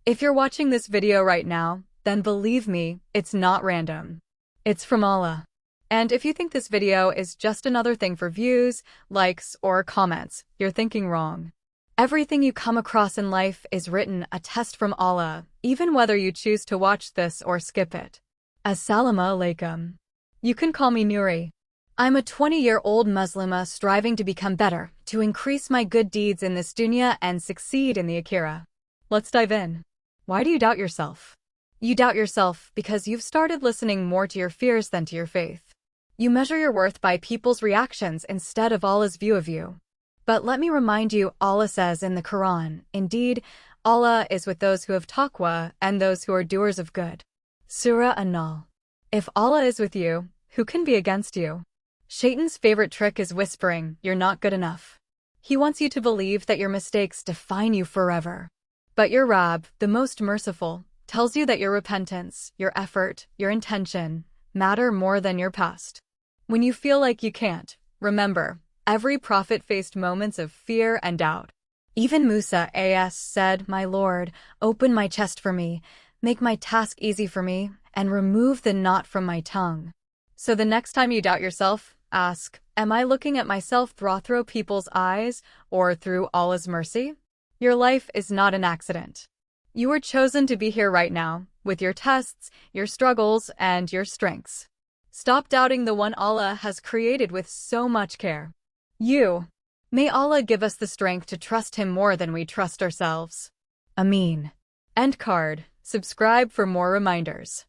If you're watching this video right now, then believe me, it's not random. It's from Allah. And if you think this video is just another thing for views, likes, or comments, you're thinking wrong. Everything you come across in life is written a test from Allah, even whether you choose to watch this or skip it. Assalamu alaikum. You can call me Nuri. I'm a 20-year-old Muslimah striving to become better, to increase my good deeds in this dunya and succeed in the Akhira. Let's dive in. Why do you doubt yourself? You doubt yourself because you've started listening more to your fears than to your faith. You measure your worth by people's reactions instead of Allah's view of you. But let me remind you, Allah says in the Quran, indeed, Allah is with those who have taqwa and those who are doers of good. Surah An-Nahl. If Allah is with you, who can be against you? Shaitan's favorite trick is whispering, you're not good enough. He wants you to believe that your mistakes define you forever. But your Rabb, the most merciful, tells you that your repentance, your effort, your intention, matter more than your past. When you feel like you can't, remember, every prophet faced moments of fear and doubt. Even Musa as said, My Lord, open my chest for me, make my task easy for me, and remove the knot from my tongue. So the next time you doubt yourself, ask, am I looking at myself through people's eyes or through Allah's mercy? Your life is not an accident. You were chosen to be here right now, with your tests, your struggles, and your strengths. Stop doubting the one Allah has created with so much care. May Allah give us the strength to trust Him more than we trust ourselves. Ameen. End card. Subscribe for more reminders.